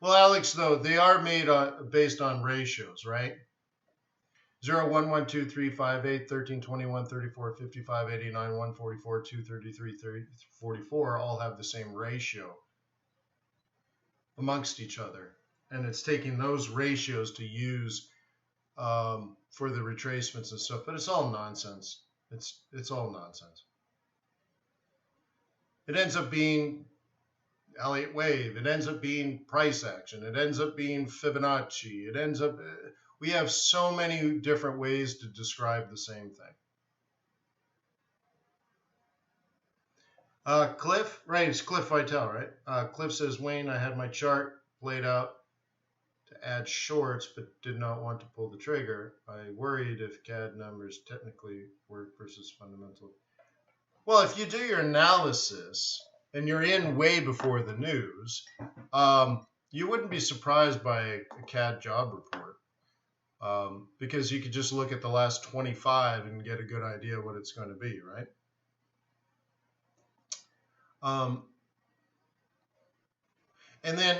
Well, Alex, though, they are made based on ratios, right? 0, 1, 1, 2, 3, 5, 8, 13, 21, 34, 55, 89, 144, 2, 33, 30, 44 all have the same ratio amongst each other. And it's taking those ratios to use for the retracements and stuff, but it's all nonsense. It's all nonsense. It ends up being Elliott wave. It ends up being price action. It ends up being Fibonacci. It ends up, we have so many different ways to describe the same thing. Cliff, right? It's Cliff Vitale, right? Cliff says, Wayne, I had my chart played out to add shorts, but did not want to pull the trigger. I worried if CAD numbers technically work versus fundamental. Well, if you do your analysis and you're in way before the news, you wouldn't be surprised by a CAD job report, because you could just look at the last 25 and get a good idea what it's going to be, right? And then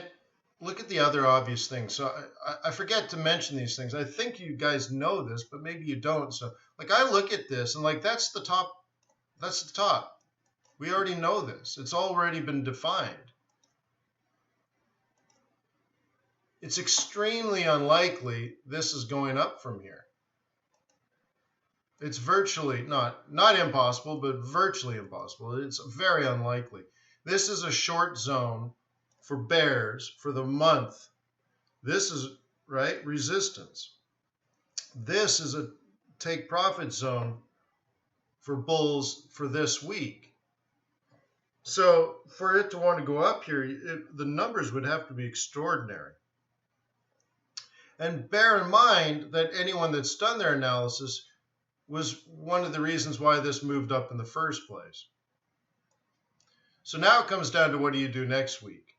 look at the other obvious things. So I forget to mention these things. I think you guys know this, but maybe you don't. So like I look at this and like that's the top. That's the top. We already know this. It's already been defined. It's extremely unlikely this is going up from here. It's virtually not impossible, but virtually impossible. It's very unlikely. This is a short zone for bears for the month. This is, right, resistance. This is a take profit zone for bulls for this week. So for it to want to go up here, the numbers would have to be extraordinary. And bear in mind that anyone that's done their analysis was one of the reasons why this moved up in the first place. So now it comes down to what do you do next week?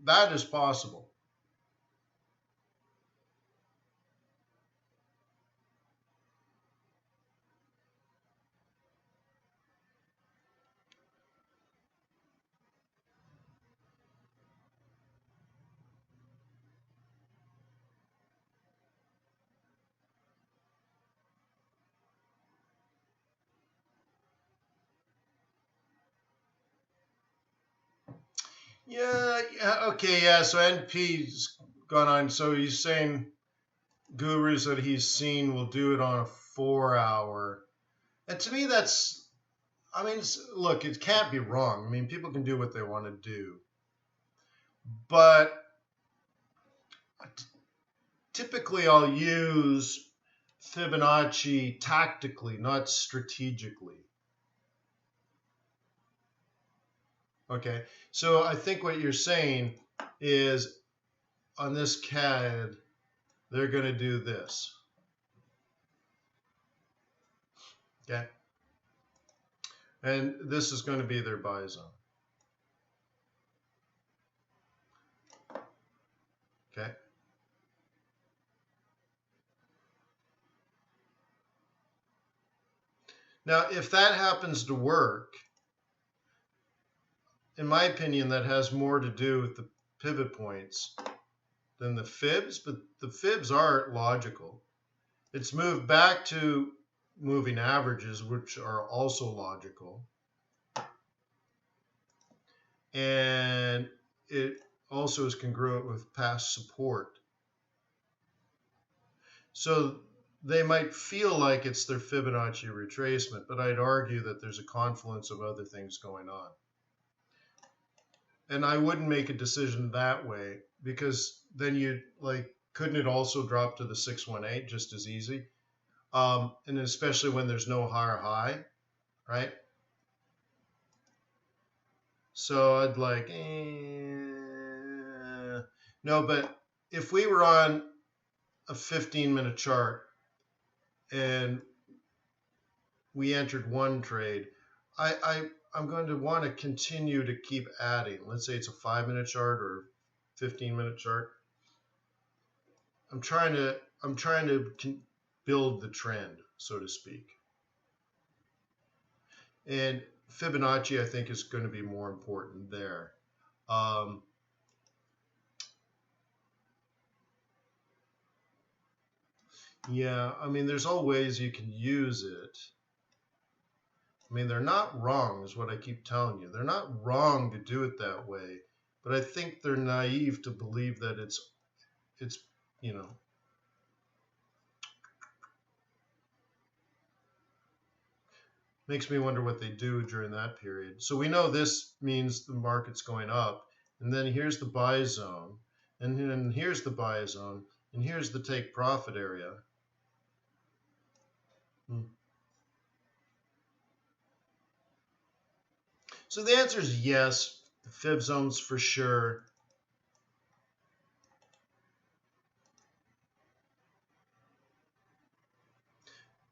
That is possible. Yeah, okay, yeah. So NP's gone on. So he's saying gurus that he's seen will do it on a 4 hour. And to me, that's, I mean, look, it can't be wrong. I mean, people can do what they want to do. But typically, I'll use Fibonacci tactically, not strategically. Okay, so I think what you're saying is on this CAD, they're going to do this. Okay, and this is going to be their buy zone. Okay. Now, if that happens to work, in my opinion, that has more to do with the pivot points than the fibs, but the fibs are logical. It's moved back to moving averages, which are also logical. And it also is congruent with past support. So they might feel like it's their Fibonacci retracement, but I'd argue that there's a confluence of other things going on. And I wouldn't make a decision that way, because then you couldn't it also drop to the 618 just as easy? And especially when there's no higher high, right? So I'd no, but if we were on a 15-minute chart and we entered one trade, I'm going to want to continue to keep adding. Let's say it's a 5-minute chart or 15-minute chart. I'm trying to build the trend, so to speak. And Fibonacci, I think, is going to be more important there. Yeah, I mean, there's all ways you can use it. I mean, they're not wrong, is what I keep telling you. They're not wrong to do it that way, but I think they're naive to believe that it's makes me wonder what they do during that period. So we know this means the market's going up, and then here's the buy zone, and then here's the buy zone, and here's the take profit area. So the answer is yes, the fib zones for sure.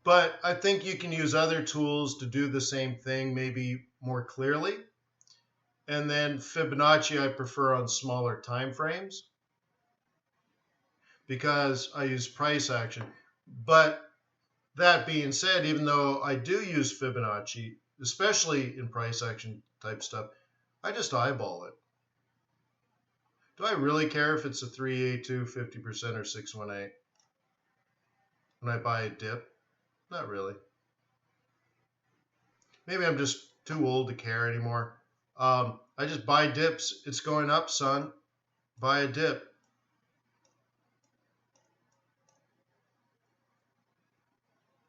But I think you can use other tools to do the same thing, maybe more clearly. And then Fibonacci I prefer on smaller time frames because I use price action. But that being said, even though I do use Fibonacci, especially in price action type stuff, I just eyeball it. Do I really care if it's a 382, 50% or 618 when I buy a dip? Not really. Maybe I'm just too old to care anymore. I just buy dips. It's going up, son. Buy a dip.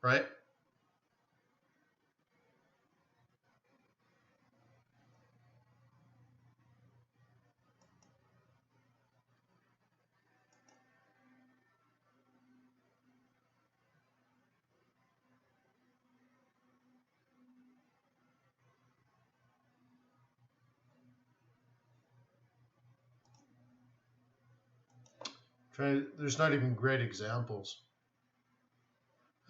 Right? There's not even great examples.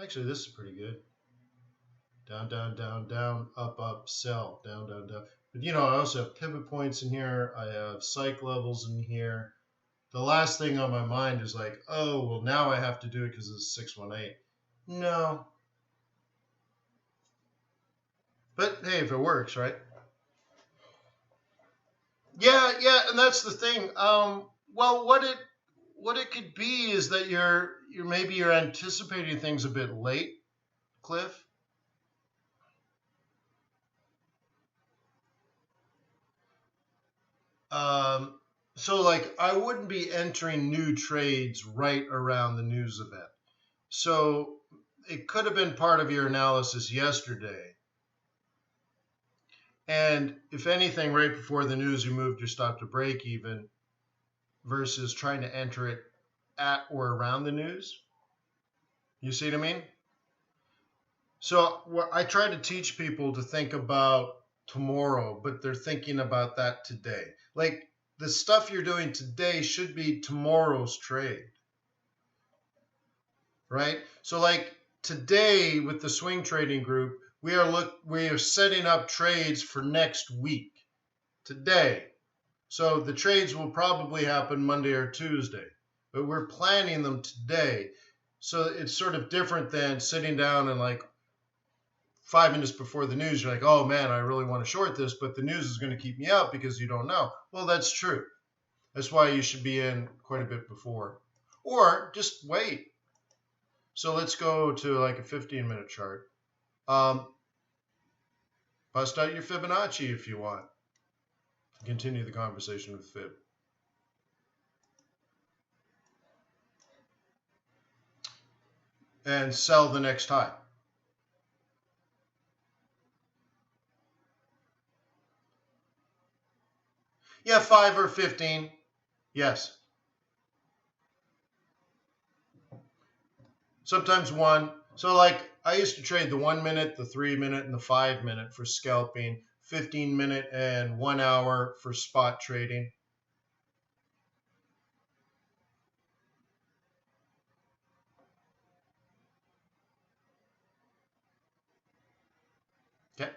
Actually, this is pretty good. Down, down, down, down, up, up, sell, down, down, down. But I also have pivot points in here. I have psych levels in here. The last thing on my mind is like, oh, well, now I have to do it because it's 618. No. But hey, if it works, right? Yeah, and that's the thing. Well, what it could be is that you're anticipating things a bit late, Cliff. So like I wouldn't be entering new trades right around the news event. So it could have been part of your analysis yesterday. And if anything, right before the news, you moved your stop to break even versus trying to enter it at or around the news. You see what I mean? So I try to teach people to think about tomorrow, but they're thinking about that today. Like the stuff you're doing today should be tomorrow's trade, right? So like today with the swing trading group, we are setting up trades for next week today. So the trades will probably happen Monday or Tuesday, but we're planning them today. So it's sort of different than sitting down and like 5 minutes before the news, you're like, oh man, I really want to short this, but the news is going to keep me out because you don't know. Well, that's true. That's why you should be in quite a bit before. Or just wait. So let's go to like a 15-minute chart. Bust out your Fibonacci if you want. Continue the conversation with Fib. And sell the next high. Yeah, 5 or 15. Yes. Sometimes 1. So like I used to trade the 1 minute, the 3 minute, and the 5 minute for scalping, 15 minute and 1 hour for spot trading. Okay.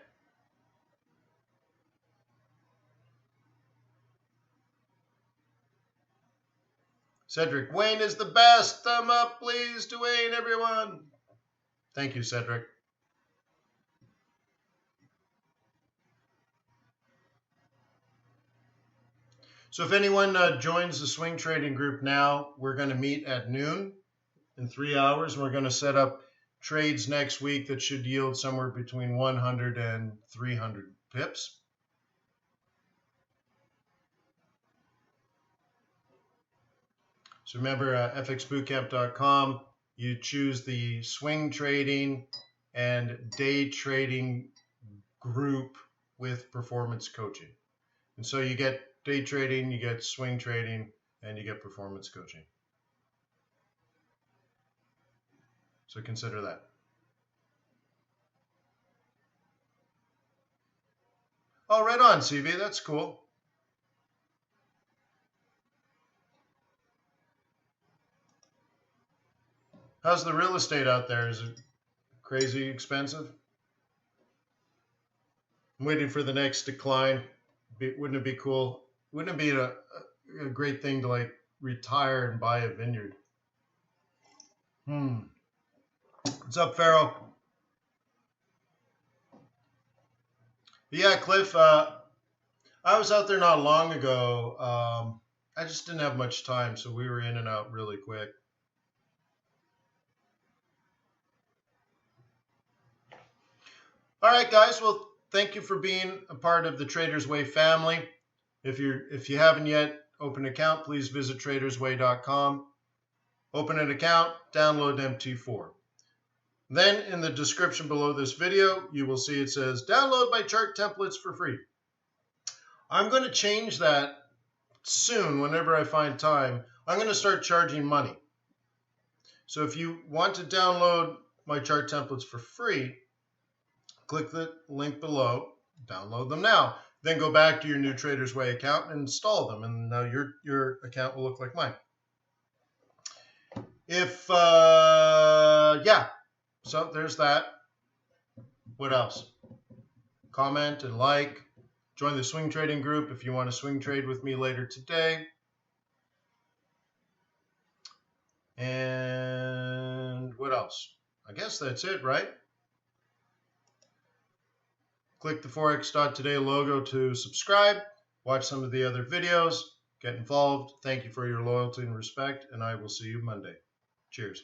Cedric, Wayne is the best. Thumb up, please, to Wayne, everyone. Thank you, Cedric. So if anyone joins the swing trading group now, we're going to meet at noon in 3 hours. We're going to set up trades next week that should yield somewhere between 100 and 300 pips. So remember, fxbootcamp.com, you choose the swing trading and day trading group with performance coaching. And so you get day trading, you get swing trading, and you get performance coaching. So consider that. Oh, right on, CV. That's cool. How's the real estate out there? Is it crazy expensive? I'm waiting for the next decline. Wouldn't it be cool? Wouldn't it be a great thing to like retire and buy a vineyard? What's up, Farrell? Yeah, Cliff, I was out there not long ago. I just didn't have much time, so we were in and out really quick. All right, guys. Well, thank you for being a part of the Traders Way family. If you haven't yet opened an account, please visit tradersway.com. Open an account, download MT4. Then in the description below this video, you will see it says download my chart templates for free. I'm going to change that soon whenever I find time. I'm going to start charging money. So if you want to download my chart templates for free, click the link below, download them now. Then go back to your new Traders Way account and install them, and now your account will look like mine. Yeah, so there's that. What else? Comment and like. Join the swing trading group if you want to swing trade with me later today. And what else? I guess that's it, right? Click the Forex.Today logo to subscribe. Watch some of the other videos. Get involved. Thank you for your loyalty and respect, and I will see you Monday. Cheers.